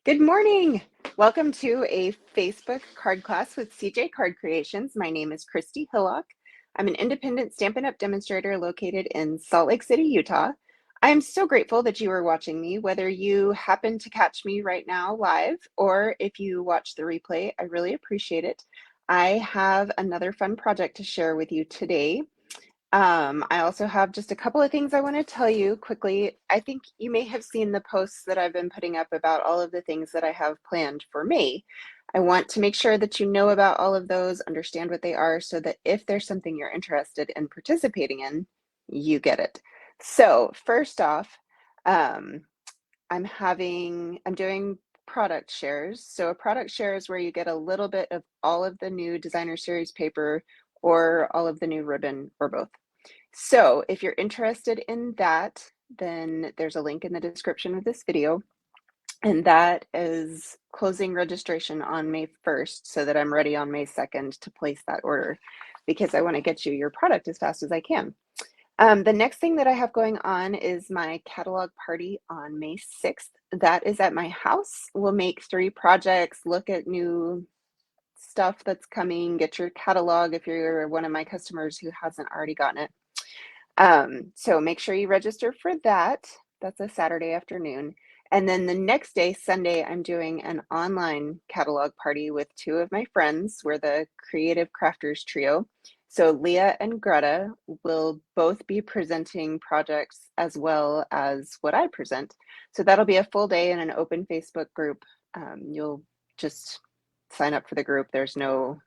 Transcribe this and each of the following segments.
Good morning. Welcome to a Facebook card class with CJ Card Creations. My name is Christy Hillock. I'm an independent Stampin' Up! Demonstrator located in Salt Lake City, Utah. I am so grateful that you are watching me, whether you happen to catch me right now live or if you watch the replay. I really appreciate it. I have another fun project to share with you today. I also have just a couple of things I want to tell you quickly. I think you may have seen the posts that I've been putting up about all of the things that I have planned for May. I want to make sure that you know about all of those, understand what they are, so that if there's something you're interested in participating in, you get it. So first off, um, I'm doing product shares. So a product share is where you get a little bit of all of the new designer series paper or all of the new ribbon or both. So if you're interested in that, then there's a link in the description of this video. And that is closing registration on May 1st so that I'm ready on May 2nd to place that order because I want to get you your product as fast as I can. The next thing that I have going on is my catalog party on May 6th. That is at my house. We'll make 3 projects, look at new stuff that's coming, get your catalog if you're one of my customers who hasn't already gotten it. So make sure you register for that. That's a Saturday afternoon. And then the next day, Sunday, I'm doing an online catalog party with 2 of my friends. We're the Creative Crafters Trio. So Leah and Greta will both be presenting projects as well as what I present. So that'll be a full day in an open Facebook group. You'll just sign up for the group. There's no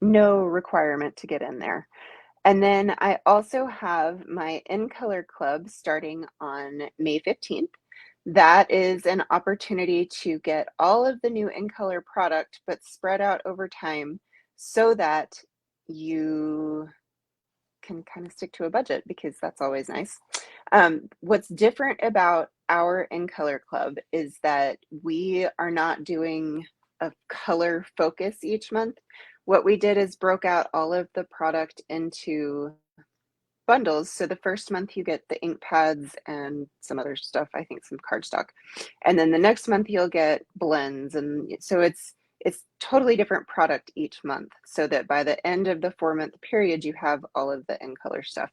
requirement to get in there. And then I also have my In Color Club starting on May 15th. That is an opportunity to get all of the new In Color product, but spread out over time so that you can kind of stick to a budget because that's always nice. What's different about our In Color Club is that we are not doing a color focus each month. What we did is broke out all of the product into bundles. So the first month you get the ink pads and some other stuff, I think some cardstock. And then the next month you'll get blends. And so it's totally different product each month so that by the end of the 4-month period, you have all of the in color stuff.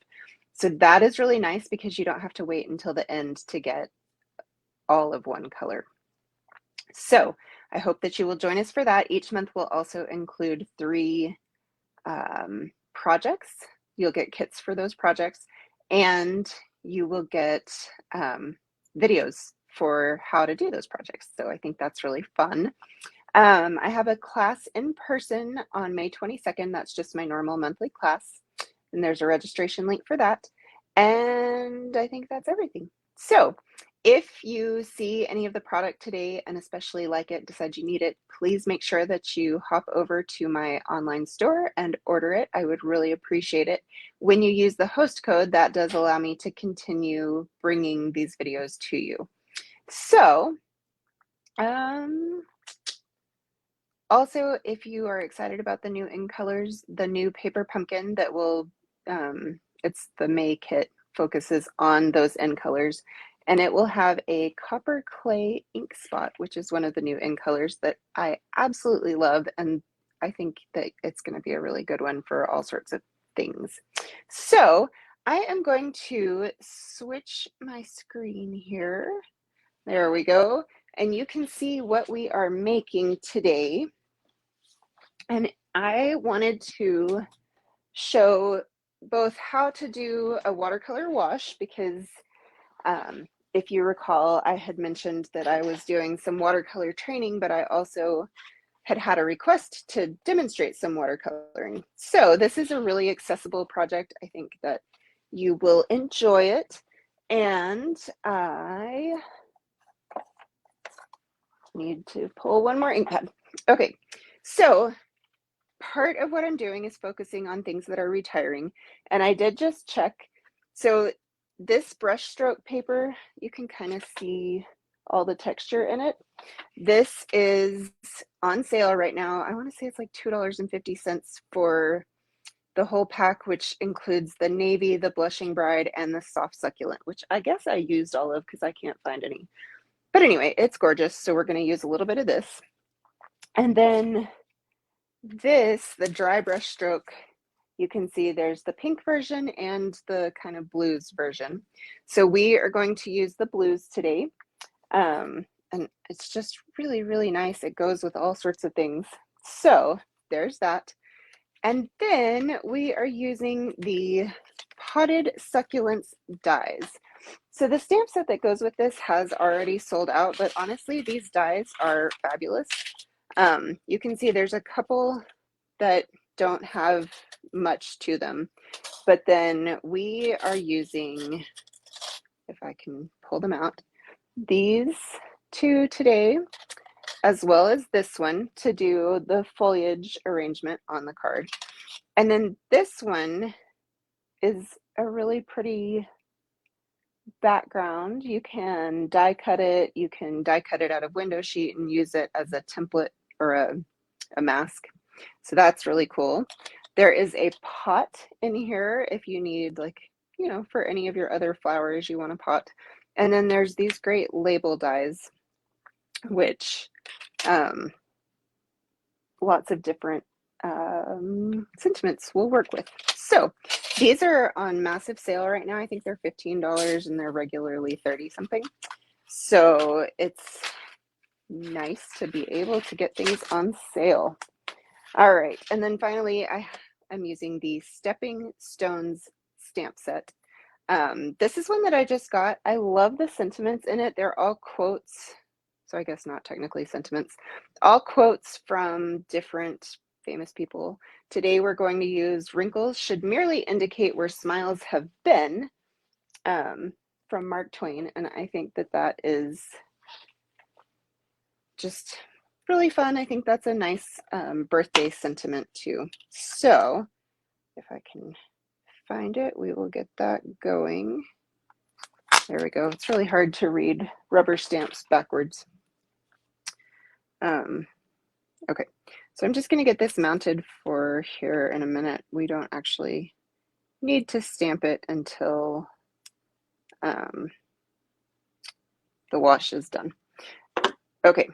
So that is really nice because you don't have to wait until the end to get all of one color. So I hope that you will join us for that. Each month will also include 3 projects. You'll get kits for those projects and you will get videos for how to do those projects. So I think that's really fun. I have a class in person on May 22nd. That's just my normal monthly class. And there's a registration link for that. And I think that's everything. So if you see any of the product today and especially like it, decide you need it, please make sure that you hop over to my online store and order it. I would really appreciate it. When you use the host code, that does allow me to continue bringing these videos to you. So, also, if you are excited about the new In Colors, the new paper pumpkin that will, it's the May kit, focuses on those In Colors. And it will have a copper clay ink spot, which is one of the new In Colors that I absolutely love. And I think that it's going to be a really good one for all sorts of things. So I am going to switch my screen here. There we go. And you can see what we are making today. And I wanted to show both how to do a watercolor wash because if you recall, I had mentioned that I was doing some watercolor training, but I also had a request to demonstrate some watercoloring. So this is a really accessible project. I think that you will enjoy it. And I need to pull one more ink pad. Okay, so part of what I'm doing is focusing on things that are retiring. And I did just check. So this brush stroke paper, you can kind of see all the texture in it. This is on sale right now. I want to say it's like $2.50 for the whole pack, which includes the navy, the blushing bride, and the soft succulent, which I guess I used all of because I can't find any. But anyway, it's gorgeous. So we're going to use a little bit of this. And then this, the dry brush stroke, you can see there's the pink version and the kind of blues version. So we are going to use the blues today. And it's just really, really nice. It goes with all sorts of things. So there's that. And then we are using the potted succulents dies. So the stamp set that goes with this has already sold out, but honestly, these dies are fabulous. You can see there's a couple that don't have much to them, but then we are using, if I can pull them out, these two today, as well as this one to do the foliage arrangement on the card. And then this one is a really pretty background. You can die cut it. You can die cut it out of window sheet and use it as a template or a mask. So that's really cool. There is a pot in here if you need, like, you know, for any of your other flowers you want a pot. And then there's these great label dies, which lots of different sentiments will work with. So these are on massive sale right now. I think they're $15 and they're regularly 30 something. So it's nice to be able to get things on sale. All right, and then finally I'm using the Stepping Stones stamp set. This is one that I just got. I love the sentiments in it. They're all quotes, so I guess not technically sentiments, all quotes from different famous people. Today we're going to use "Wrinkles should merely indicate where smiles have been," from Mark Twain, and I think that that is just really fun. I think that's a nice birthday sentiment too. So if I can find it, we will get that going. There we go. It's really hard to read rubber stamps backwards. Okay, so I'm just going to get this mounted for here in a minute. We don't actually need to stamp it until the wash is done. Okay,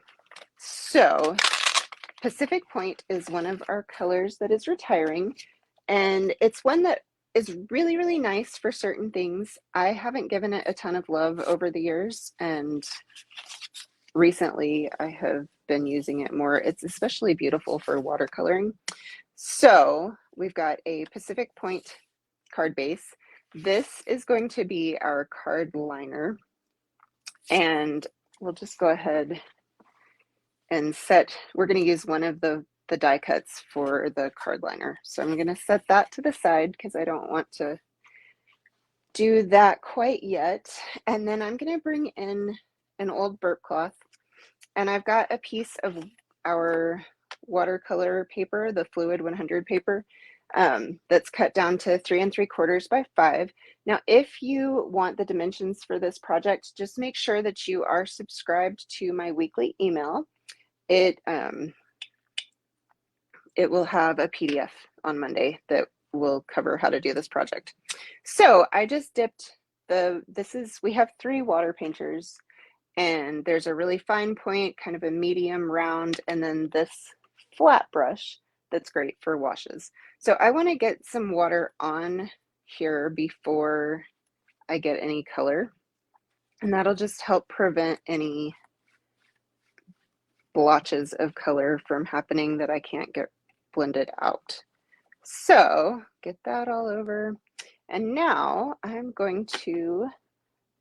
so Pacific Point is one of our colors that is retiring, and it's one that is really, really nice for certain things. I haven't given it a ton of love over the years, and recently I have been using it more. It's especially beautiful for watercoloring. So we've got a Pacific Point card base. This is going to be our card liner, and we'll just go ahead and set, we're going to use one of the die cuts for the card liner. So I'm going to set that to the side because I don't want to do that quite yet. And then I'm going to bring in an old burp cloth, and I've got a piece of our watercolor paper, the Fluid 100 paper, that's cut down to 3 3/4 by 5. Now, if you want the dimensions for this project, just make sure that you are subscribed to my weekly email. It will have a PDF on Monday that will cover how to do this project. So I just dipped we have 3 water painters, and there's a really fine point, kind of a medium round, and then this flat brush that's great for washes. So I want to get some water on here before I get any color, and that'll just help prevent any blotches of color from happening that I can't get blended out. So get that all over. And now I'm going to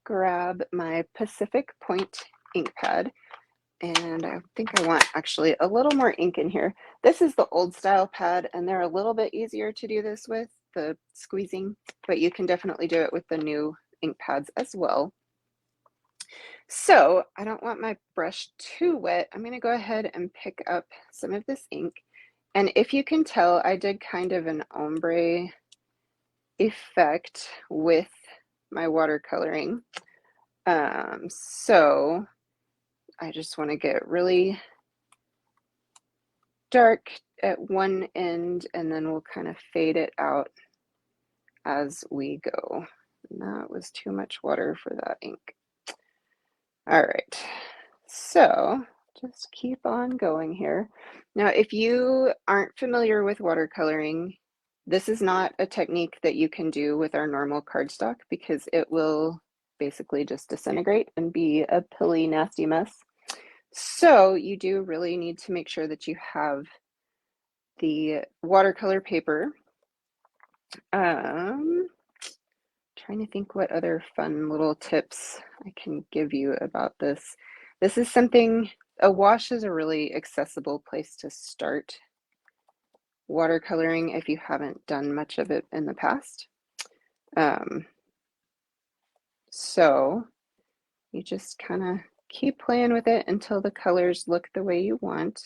grab my Pacific Point ink pad, and I think I want actually a little more ink in here. This is the old style pad, and they're a little bit easier to do this with, the squeezing, but you can definitely do it with the new ink pads as well. So I don't want my brush too wet. I'm going to go ahead and pick up some of this ink. And if you can tell, I did kind of an ombre effect with my watercoloring. So I just want to get really dark at one end, and then we'll kind of fade it out as we go. And that was too much water for that ink. All right, So just keep on going here. Now, if you aren't familiar with watercoloring, this is not a technique that you can do with our normal cardstock because it will basically just disintegrate and be a pilly, nasty mess. So you do really need to make sure that you have the watercolor paper. Trying to think what other fun little tips I can give you about this. This is something, a wash is a really accessible place to start watercoloring if you haven't done much of it in the past. So you just kind of keep playing with it until the colors look the way you want.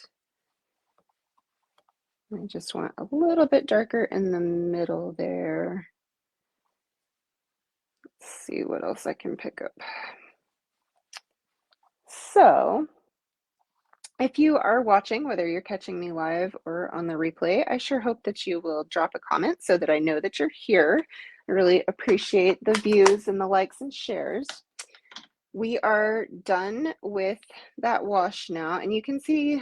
I just want a little bit darker in the middle there. Let's see what else I can pick up. So if you are watching, whether you're catching me live or on the replay, I sure hope that you will drop a comment so that I know that you're here. I really appreciate the views and the likes and shares. We are done with that wash now, and you can see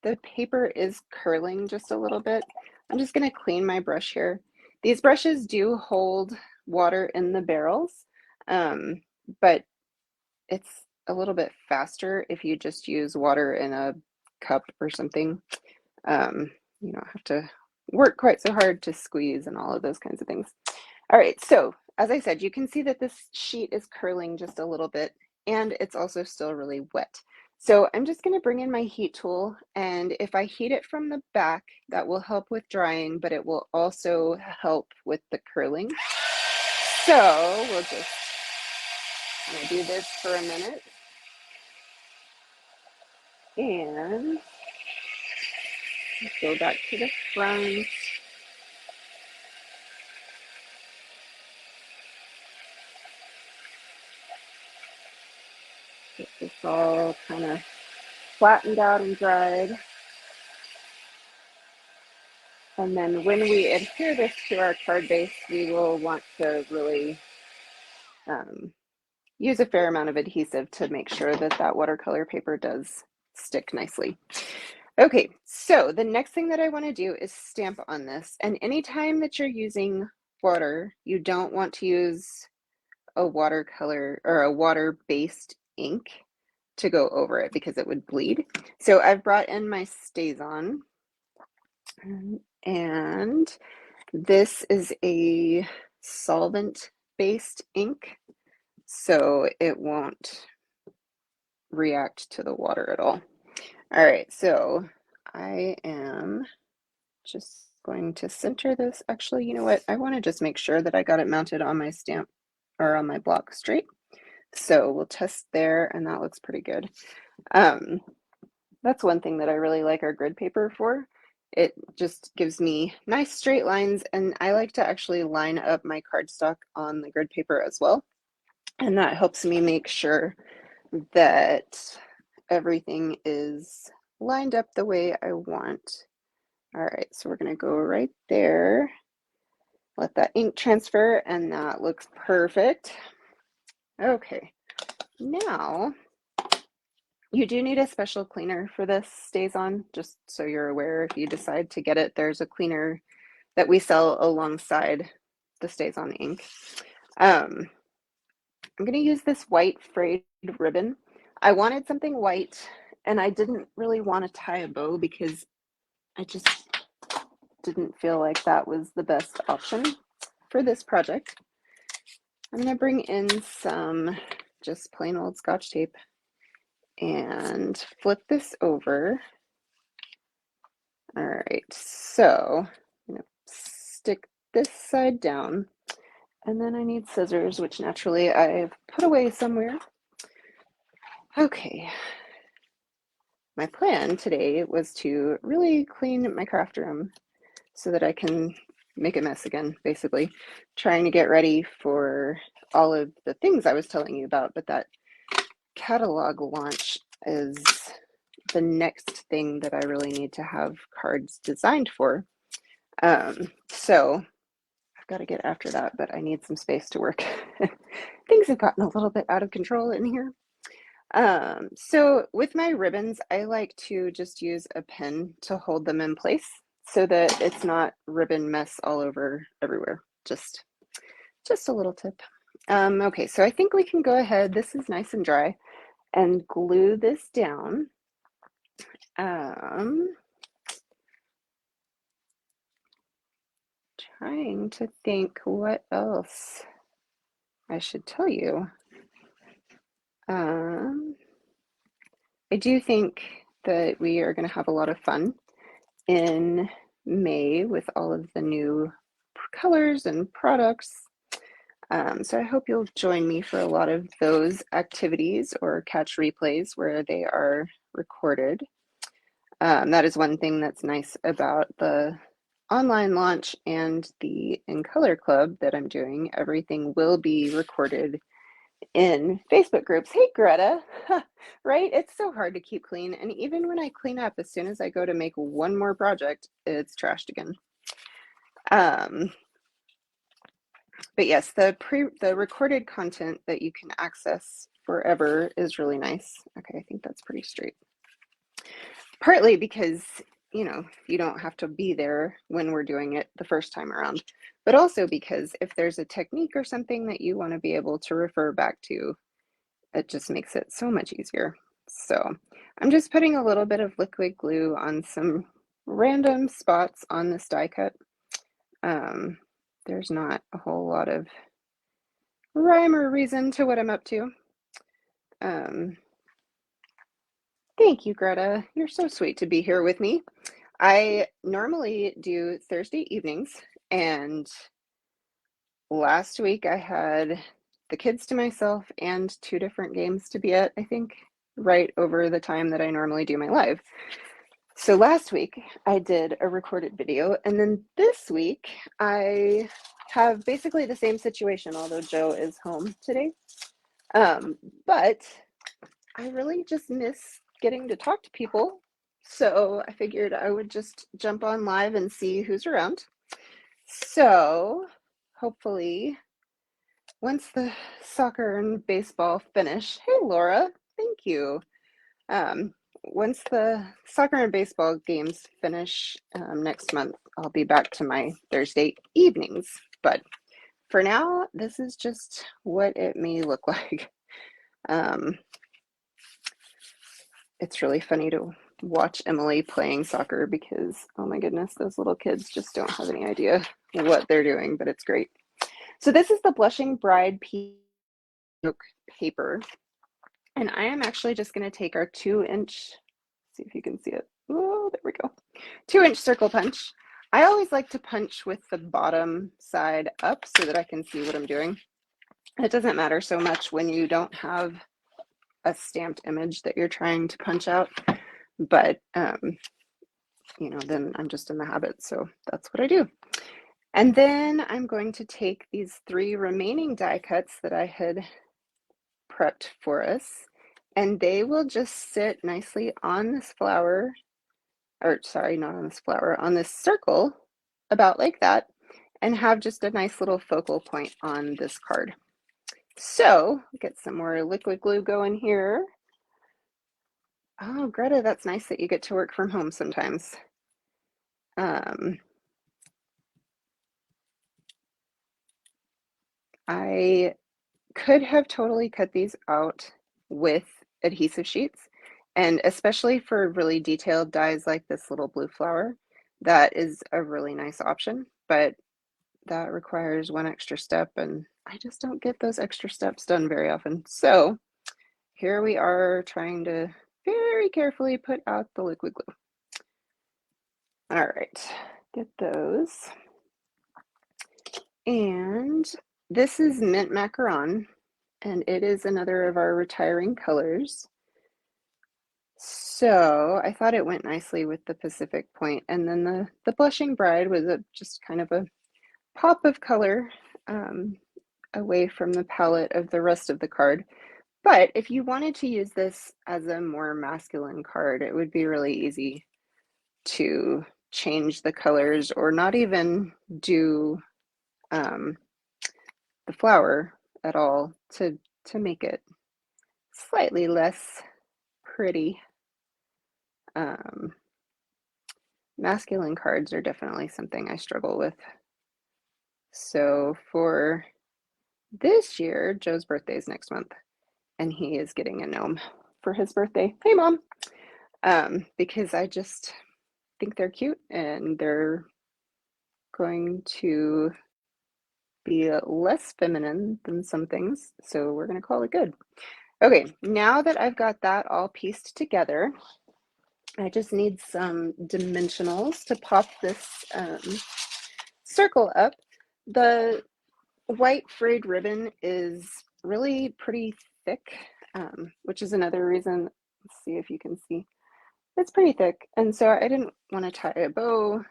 the paper is curling just a little bit. I'm just going to clean my brush here. These brushes do hold water in the barrels, but it's a little bit faster if you just use water in a cup or something. You don't have to work quite so hard to squeeze and all of those kinds of things. All right, so as I said, you can see that this sheet is curling just a little bit and it's also still really wet. So I'm just going to bring in my heat tool, and if I heat it from the back, that will help with drying, but it will also help with the curling. So we'll just kind of do this for a minute. And go back to the front. Get this all kind of flattened out and dried. And then when we adhere this to our card base, we will want to really use a fair amount of adhesive to make sure that that watercolor paper does stick nicely. Okay, so the next thing that I want to do is stamp on this. And anytime that you're using water, you don't want to use a watercolor or a water-based ink to go over it because it would bleed. So I've brought in my StazOn, and this is a solvent-based ink, so it won't react to the water at all. All right, so I am just going to center this. Actually, you know what? I want to just make sure that I got it mounted on my stamp or on my block straight. So we'll test there, and that looks pretty good. That's one thing that I really like our grid paper for. It just gives me nice straight lines, and I like to actually line up my cardstock on the grid paper as well. And that helps me make sure that everything is lined up the way I want. All right, so we're gonna go right there. Let that ink transfer, and that looks perfect. Okay, now you do need a special cleaner for this StazOn, just so you're aware. If you decide to get it, there's a cleaner that we sell alongside the StazOn ink. I'm going to use this white frayed ribbon. I wanted something white, and I didn't really want to tie a bow because I just didn't feel like that was the best option for this project. I'm going to bring in some just plain old Scotch tape and flip this over. All right, so I'm gonna stick this side down, and then I need scissors, which naturally I've put away somewhere. Okay, my plan today was to really clean my craft room so that I can make a mess again, basically, trying to get ready for all of the things I was telling you about, but that catalog launch is the next thing that I really need to have cards designed for. So I've got to get after that, but I need some space to work. Things have gotten a little bit out of control in here. So with my ribbons, I like to just use a pin to hold them in place so that it's not ribbon mess all over everywhere. Just a little tip. Okay, so I think we can go ahead. This is nice and dry, and glue this down. Trying to think what else I should tell you. I do think that we are going to have a lot of fun in May with all of the new colors and products. So I hope you'll join me for a lot of those activities or catch replays where they are recorded. That is one thing that's nice about the online launch and the In Color Club that I'm doing. Everything will be recorded in Facebook groups. Hey, Greta, right? It's so hard to keep clean. And even when I clean up, as soon as I go to make one more project, it's trashed again. But yes, the recorded content that you can access forever is really nice. Okay, I think that's pretty straight. Partly because, you don't have to be there when we're doing it the first time around, but also because if there's a technique or something that you want to be able to refer back to, it just makes it so much easier. So I'm just putting a little bit of liquid glue on some random spots on this die cut. There's not a whole lot of rhyme or reason to what I'm up to. Thank you, Greta. You're so sweet to be here with me. I normally do Thursday evenings, and last week I had the kids to myself and 2 different games to be at, I think, right over the time that I normally do my live. So last week I did a recorded video, and then this week I have basically the same situation, although Joe is home today. But I really just miss getting to talk to people. So I figured I would just jump on live and see who's around. So hopefully, once the soccer and baseball finish, hey Laura, thank you. Once the soccer and baseball games finish next month, I'll be back to my Thursday evenings. But for now, this is just what it may look like. It's really funny to watch Emily playing soccer because, oh my goodness, those little kids just don't have any idea what they're doing, but it's great. So this is the Blushing Bride paper, and I am actually just going to take our 2-inch, see if you can see it. Oh, there we go. 2-inch circle punch. I always like to punch with the bottom side up so that I can see what I'm doing. It doesn't matter so much when you don't have a stamped image that you're trying to punch out, but then I'm just in the habit, so that's what I do. And then I'm going to take these 3 remaining die cuts that I had prepped for us, and they will just sit nicely on this flower, or sorry, not on this flower, on this circle, about like that, and have just a nice little focal point on this card. So get some more liquid glue going here. Oh, Greta, that's nice that you get to work from home sometimes. I could have totally cut these out with adhesive sheets, and especially for really detailed dies like this little blue flower, that is a really nice option, but that requires one extra step, and I just don't get those extra steps done very often. So here we are trying to very carefully put out the liquid glue. All right, get those. And this is Mint Macaron, and it is another of our retiring colors. So I thought it went nicely with the Pacific Point, and then the Blushing Bride was just kind of a pop of color away from the palette of the rest of the card. But if you wanted to use this as a more masculine card, it would be really easy to change the colors or not even do the flower at all to make it slightly less pretty. Masculine cards are definitely something I struggle with. So for this year, Joe's birthday is next month, and he is getting a gnome for his birthday. Hey, Mom! Because I just think they're cute, and they're going to be less feminine than some things, so we're going to call it good. Okay, now that I've got that all pieced together, I just need some dimensionals to pop this circle up. The white frayed ribbon is really pretty thick, which is another reason. Let's see if you can see. It's pretty thick, and so I didn't want to tie a bow,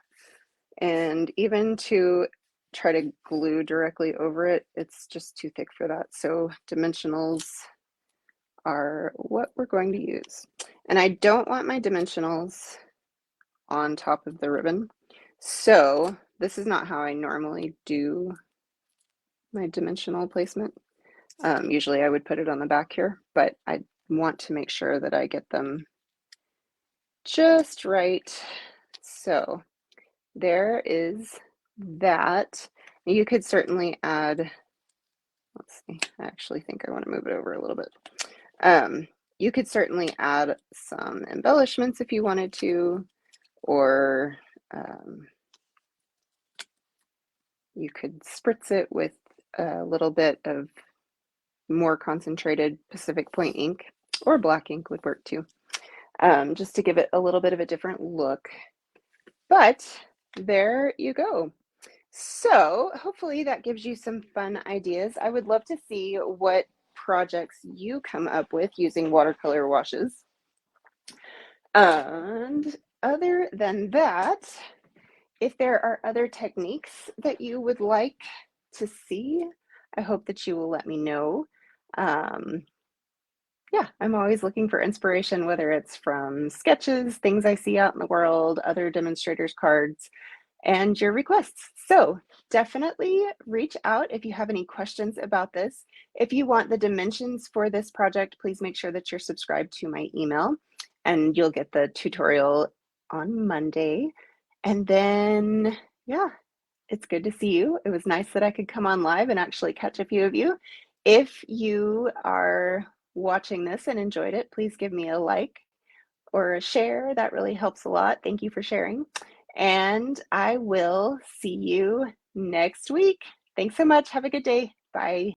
and even to try to glue directly over it, it's just too thick for that. So dimensionals are what we're going to use. And I don't want my dimensionals on top of the ribbon. So this is not how I normally do my dimensional placement. Usually I would put it on the back here, but I want to make sure that I get them just right. So there is that. You could certainly add, let's see, I actually think I want to move it over a little bit. You could certainly add some embellishments if you wanted to, or you could spritz it with a little bit of more concentrated Pacific Point ink, or black ink would work too, just to give it a little bit of a different look. But there you go. So hopefully that gives you some fun ideas. I would love to see what projects you come up with using watercolor washes. And other than that, if there are other techniques that you would like to see, I hope that you will let me know. Yeah, I'm always looking for inspiration, whether it's from sketches, things I see out in the world, other demonstrators' cards, and your requests. So definitely reach out if you have any questions about this. If you want the dimensions for this project, please make sure that you're subscribed to my email, and you'll get the tutorial on Monday. And then, yeah, it's good to see you. It was nice that I could come on live and actually catch a few of you. If you are watching this and enjoyed it, please give me a like or a share. That really helps a lot. Thank you for sharing. And I will see you next week. Thanks so much. Have a good day. Bye.